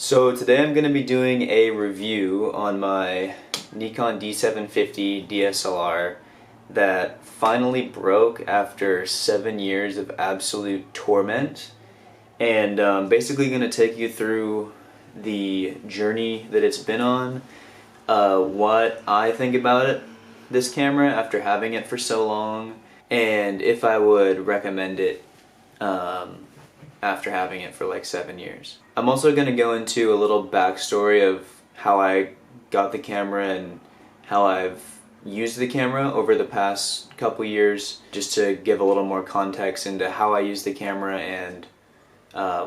So today I'm going to be doing a review on my Nikon D750 DSLR that finally broke after 7 years of absolute torment, and basically going to take you through the journey that it's been on, what I think about this camera after having it for so long, and if I would recommend it after having it for like 7 years. I'm also going to go into a little backstory of how I got the camera and how I've used the camera over the past couple years, just to give a little more context into how I use the camera and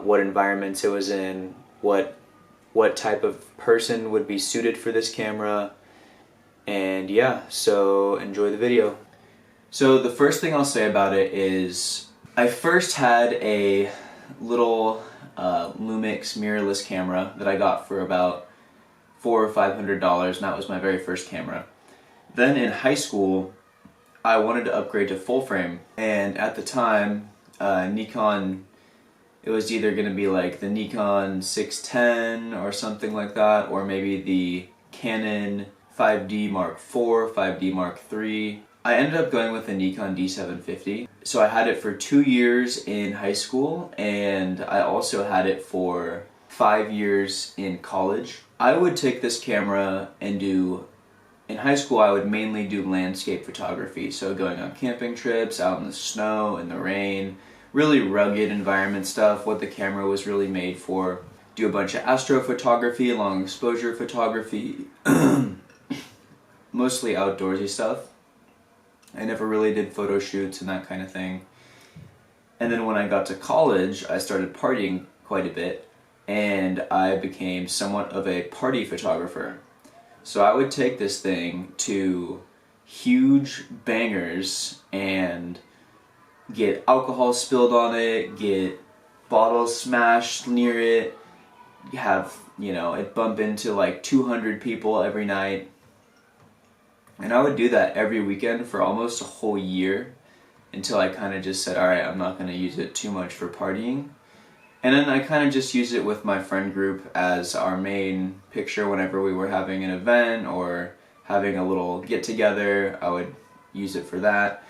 what environments it was in, what type of person would be suited for this camera, and yeah, so enjoy the video. So the first thing I'll say about it is I first had a little Lumix mirrorless camera that I got for about $400 or $500, and that was my very first camera. Then in high school I wanted to upgrade to full frame, and at the time Nikon, it was either going to be like the Nikon 610 or something like that, or maybe the Canon 5D Mark IV, 5D Mark III. I ended up going with the Nikon D750. So I had it for 2 years in high school, and I also had it for 5 years in college. I would take this camera and in high school I would mainly do landscape photography, so going on camping trips, out in the snow, in the rain, really rugged environment stuff, what the camera was really made for. Do a bunch of astrophotography, long exposure photography, mostly outdoorsy stuff. I never really did photo shoots and that kind of thing. And then when I got to college, I started partying quite a bit, and I became somewhat of a party photographer. So I would take this thing to huge bangers and get alcohol spilled on it, get bottles smashed near it, have, it bump into like 200 people every night. And I would do that every weekend for almost a whole year, until I kind of just said, alright, I'm not going to use it too much for partying. And then I kind of just used it with my friend group as our main picture whenever we were having an event or having a little get together. I would use it for that,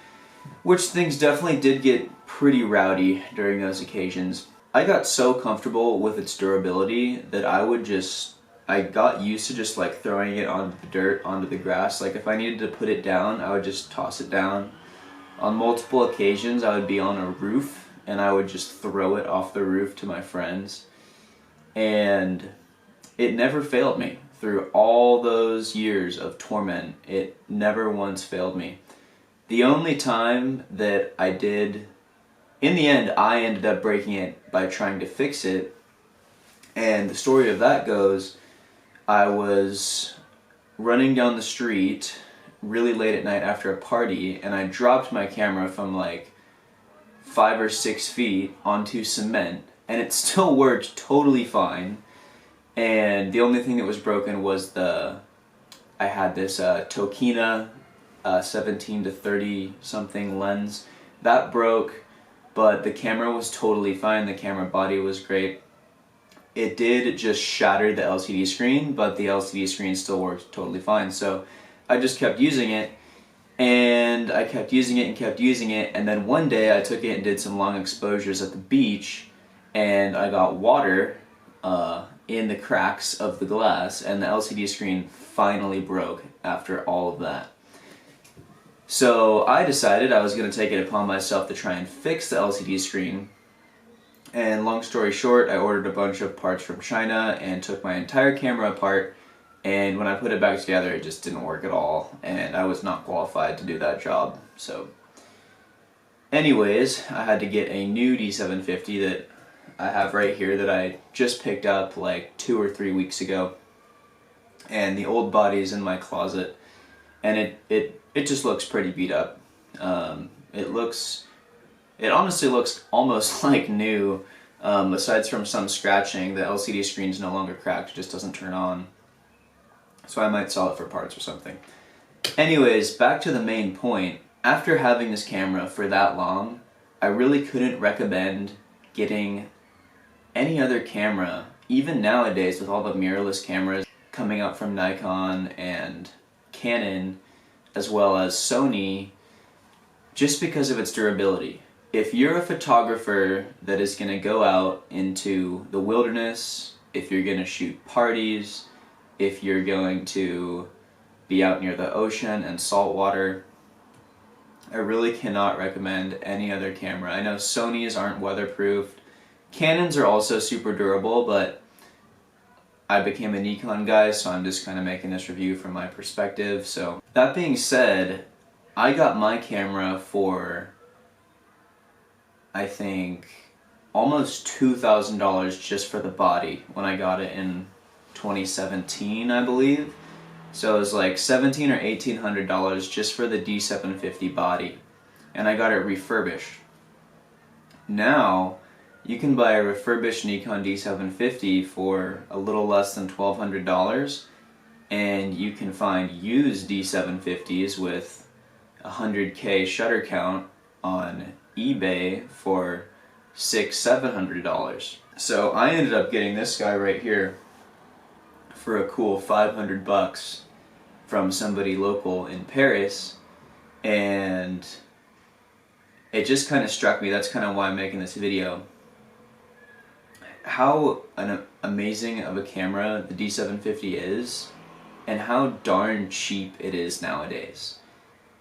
which things definitely did get pretty rowdy during those occasions. I got so comfortable with its durability that I got used to just like throwing it onto the dirt, onto the grass. Like if I needed to put it down, I would just toss it down. On multiple occasions I would be on a roof and I would just throw it off the roof to my friends. And it never failed me. Through all those years of torment, it never once failed me. The only time that I did, in the end, I ended up breaking it by trying to fix it. And the story of that goes, I was running down the street really late at night after a party, and I dropped my camera from like 5 or 6 feet onto cement, and it still worked totally fine. And the only thing that was broken was I had this Tokina 17 to 30 something lens. That broke, but the camera was totally fine. The camera body was great. It did just shatter the LCD screen, but the LCD screen still worked totally fine. So I just kept using it, and I kept using it and kept using it, and then one day I took it and did some long exposures at the beach, and I got water in the cracks of the glass, and the LCD screen finally broke after all of that. So I decided I was going to take it upon myself to try and fix the LCD screen. And long story short, I ordered a bunch of parts from China and took my entire camera apart, and when I put it back together it just didn't work at all, and I was not qualified to do that job. So anyways, I had to get a new D750 that I have right here that I just picked up like 2 or 3 weeks ago, and the old body is in my closet, and it just looks pretty beat up. It honestly looks almost like new, aside from some scratching. The LCD screen's no longer cracked, it just doesn't turn on. So I might sell it for parts or something. Anyways, back to the main point. After having this camera for that long, I really couldn't recommend getting any other camera even nowadays with all the mirrorless cameras coming up from Nikon and Canon, as well as Sony, just because of its durability. If you're a photographer that is going to go out into the wilderness, if you're going to shoot parties, if you're going to be out near the ocean and salt water, I really cannot recommend any other camera. I know Sonys aren't weatherproofed. Canons are also super durable, but I became a Nikon guy, so I'm just kind of making this review from my perspective. So that being said, I got my camera for, I think, almost $2,000 just for the body when I got it in 2017, I believe. So it was like $1,700 or $1,800 just for the D750 body, and I got it refurbished. Now you can buy a refurbished Nikon D750 for a little less than $1,200, and you can find used D750s with 100K shutter count on eBay for $600-$700. So I ended up getting this guy right here for a cool $500 from somebody local in Paris, and it just kind of struck me. That's kind of why I'm making this video. How amazing of a camera the D750 is, and how darn cheap it is nowadays.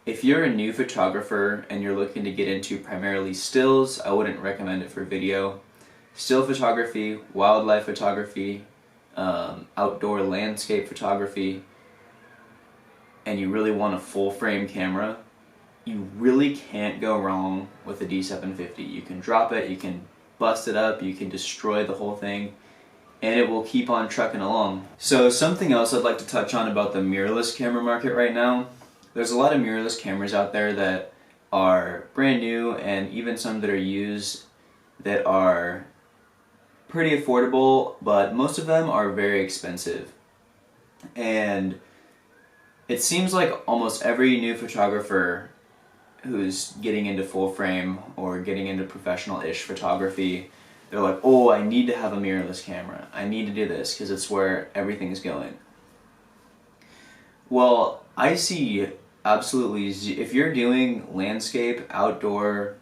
If you're a new photographer and you're looking to get into primarily stills, I wouldn't recommend it for video. Still photography, wildlife photography, outdoor landscape photography, and you really want a full frame camera, you really can't go wrong with the D750. You can drop it, you can bust it up, you can destroy the whole thing, and it will keep on trucking along. So something else I'd like to touch on about the mirrorless camera market right now. There's a lot of mirrorless cameras out there that are brand new, and even some that are used that are pretty affordable, but most of them are very expensive. And it seems like almost every new photographer who's getting into full frame or getting into professional-ish photography, they're like, oh, I need to have a mirrorless camera. I need to do this because it's where everything's going. Well, I see absolutely, if you're doing landscape, outdoor,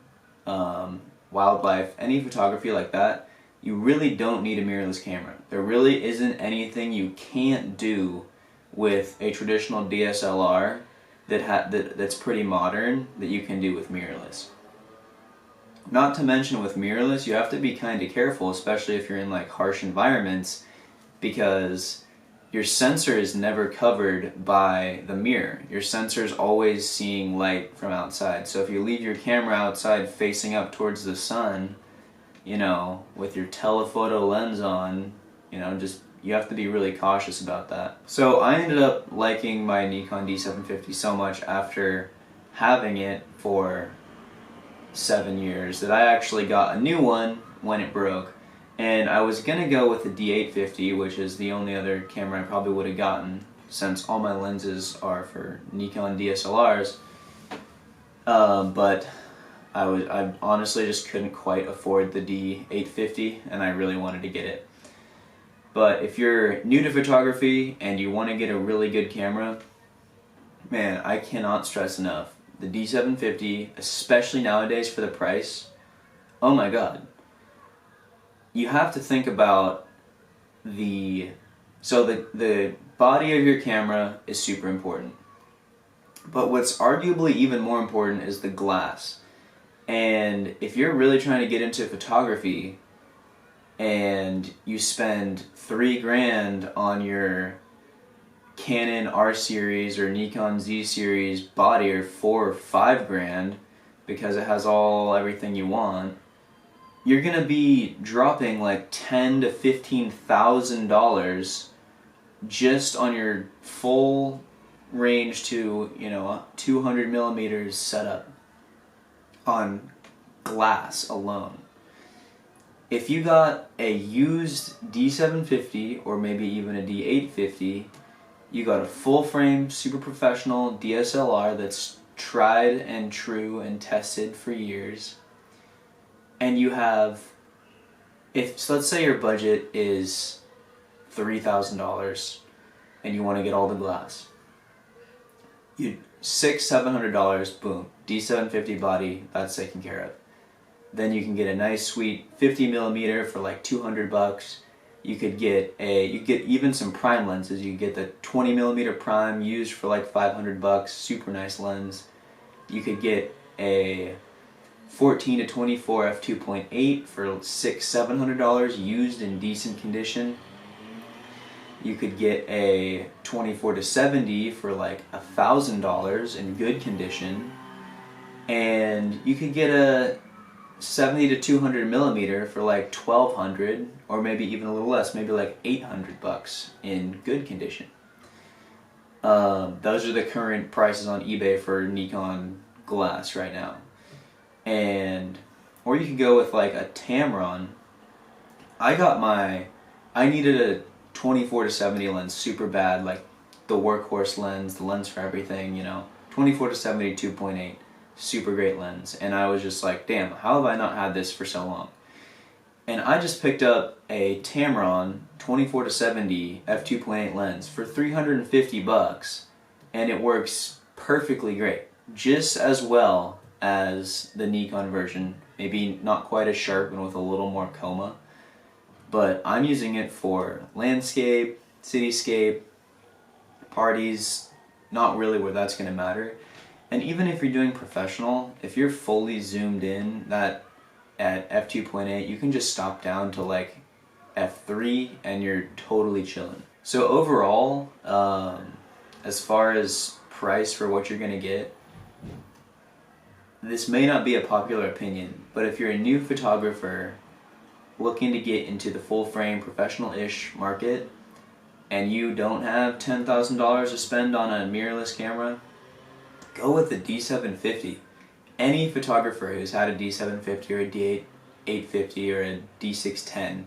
wildlife, any photography like that, you really don't need a mirrorless camera. There really isn't anything you can't do with a traditional DSLR that's pretty modern that you can do with mirrorless. Not to mention with mirrorless, you have to be kind of careful, especially if you're in like harsh environments, because your sensor is never covered by the mirror. Your sensor is always seeing light from outside. So if you leave your camera outside facing up towards the sun, you know, with your telephoto lens on, you know, just you have to be really cautious about that. So I ended up liking my Nikon D750 so much after having it for 7 years that I actually got a new one when it broke. And I was gonna go with the D850, which is the only other camera I probably would have gotten since all my lenses are for Nikon DSLRs. But I honestly just couldn't quite afford the D850, and I really wanted to get it. But if you're new to photography and you want to get a really good camera, man, I cannot stress enough. The D750, especially nowadays for the price, oh my god. You have to think about the body of your camera is super important. But what's arguably even more important is the glass. And if you're really trying to get into photography and you spend $3,000 on your Canon R series or Nikon Z series body, or $4,000 or $5,000 because it has everything you want, you're gonna be dropping like $10,000 to $15,000 just on your full range to, you know, 200 millimeters setup on glass alone. If you got a used D750 or maybe even a D850, you got a full frame, super professional DSLR that's tried and true and tested for years, and you have So let's say your budget is $3,000 and you want to get all the glass. You $600-700, boom, D750 body, that's taken care of. Then you can get a nice sweet 50mm for like $200. You could get even some prime lenses. You could get the 20mm prime used for like $500, super nice lens. You could get a 14-24 f2.8 for $600-700 used in decent condition. You could get a 24-70 for like $1,000 in good condition, and you could get a 70-200mm for like $1,200, or maybe even a little less, maybe like $800 in good condition. Those are the current prices on eBay for Nikon glass right now. Or you could go with like a Tamron. I needed a 24-70 lens super bad, like the workhorse lens, the lens for everything, 24-70 2.8, super great lens. And I was just like, damn, how have I not had this for so long? And I just picked up a Tamron 24-70 f2.8 lens for $350, and it works perfectly great, just as well as the Nikon version, maybe not quite as sharp and with a little more coma. But I'm using it for landscape, cityscape, parties, not really where that's going to matter. And even if you're doing professional, if you're fully zoomed in at f2.8, you can just stop down to like f3 and you're totally chilling. So overall, as far as price for what you're going to get, this may not be a popular opinion, but if you're a new photographer looking to get into the full frame professional-ish market and you don't have $10,000 to spend on a mirrorless camera, go with the D750. Any photographer who's had a D750 or a D850 or a D610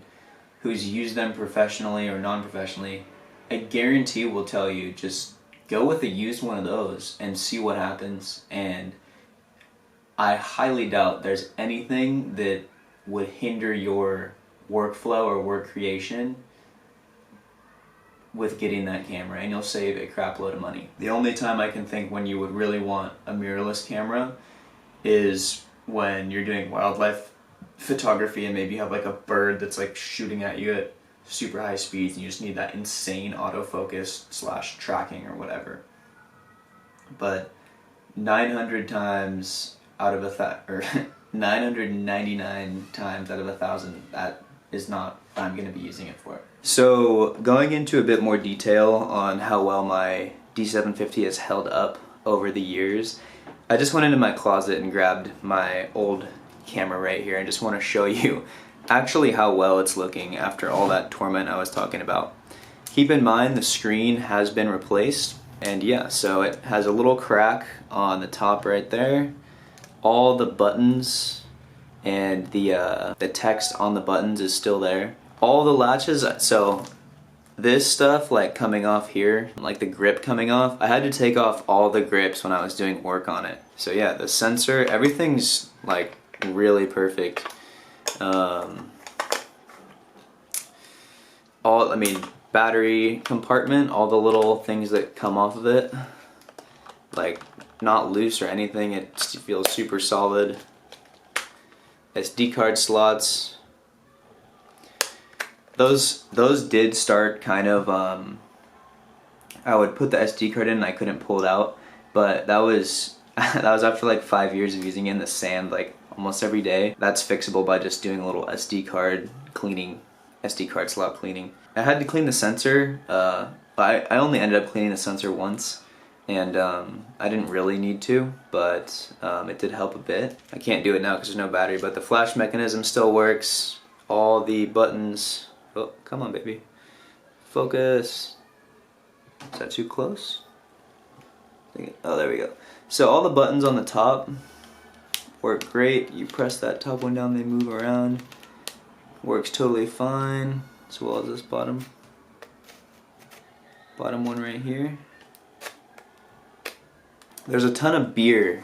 who's used them professionally or non-professionally, I guarantee will tell you just go with a used one of those and see what happens. And I highly doubt there's anything that would hinder your workflow or work creation with getting that camera, and you'll save a crap load of money. The only time I can think when you would really want a mirrorless camera is when you're doing wildlife photography and maybe you have like a bird that's like shooting at you at super high speeds and you just need that insane autofocus / tracking or whatever. But 900 times out of 999 times out of 1,000, that is not what I'm going to be using it for. So going into a bit more detail on how well my D750 has held up over the years, I just went into my closet and grabbed my old camera right here and just want to show you actually how well it's looking after all that torment I was talking about. Keep in mind the screen has been replaced, and yeah, so it has a little crack on the top right there. All the buttons and the text on the buttons is still there. All the latches, so this stuff like coming off here, like the grip coming off, I had to take off all the grips when I was doing work on it. So yeah, the sensor, everything's like really perfect. Battery compartment, all the little things that come off of it, like not loose or anything, it feels super solid. SD card slots, those did start kind of, I would put the SD card in and I couldn't pull it out, but that was after like 5 years of using it in the sand like almost every day. That's fixable by just doing a little SD card slot cleaning. I had to clean the sensor, but I only ended up cleaning the sensor once, and I didn't really need to, but it did help a bit. I can't do it now because there's no battery, but the flash mechanism still works. All the buttons, oh, come on baby, focus. Is that too close? Oh, there we go. So all the buttons on the top work great. You press that top one down, they move around. Works totally fine, as well as this bottom one right here. There's a ton of beer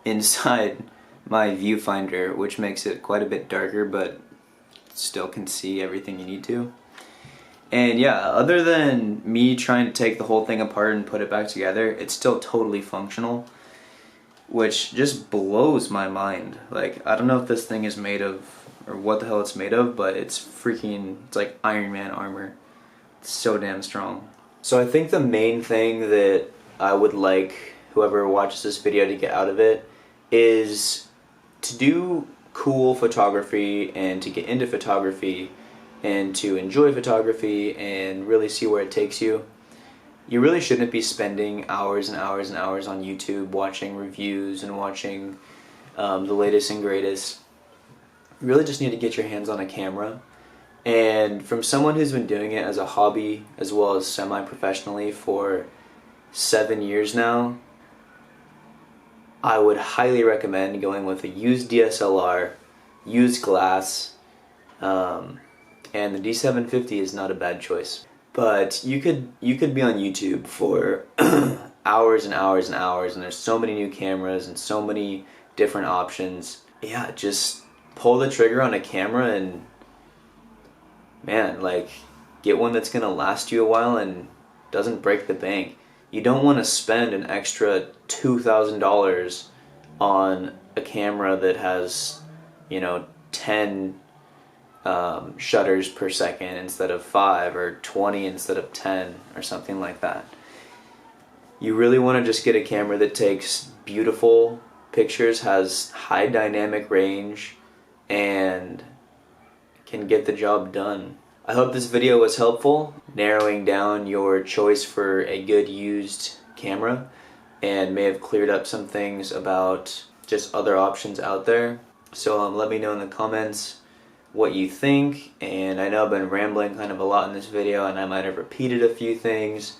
inside my viewfinder, which makes it quite a bit darker, but still can see everything you need to. And yeah, other than me trying to take the whole thing apart and put it back together, it's still totally functional, which just blows my mind. Like, I don't know if this thing is made of, or what the hell it's made of, but it's like Iron Man armor. It's so damn strong. So I think the main thing that I would like whoever watches this video to get out of it is to do cool photography and to get into photography and to enjoy photography and really see where it takes you. You really shouldn't be spending hours and hours and hours on YouTube watching reviews and watching the latest and greatest. You really just need to get your hands on a camera. And from someone who's been doing it as a hobby as well as semi-professionally for 7 years now, I would highly recommend going with a used DSLR, used glass, and the D750 is not a bad choice. But you could be on YouTube for hours and hours and hours, and there's so many new cameras and so many different options. Yeah, just pull the trigger on a camera and, man, like, get one that's gonna last you a while and doesn't break the bank. You don't want to spend an extra $2,000 on a camera that has, 10 shutters per second instead of 5, or 20 instead of 10, or something like that. You really want to just get a camera that takes beautiful pictures, has high dynamic range, and can get the job done. I hope this video was helpful, narrowing down your choice for a good used camera, and may have cleared up some things about just other options out there. So let me know in the comments what you think, and I know I've been rambling kind of a lot in this video and I might have repeated a few things,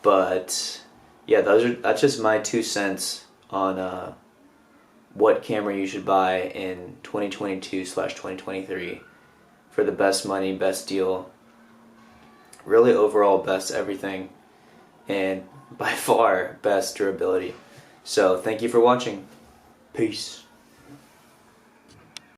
but yeah, that's just my 2 cents on what camera you should buy in 2022/2023 for the best money, best deal, really overall best everything, and by far best durability. So thank you for watching. Peace.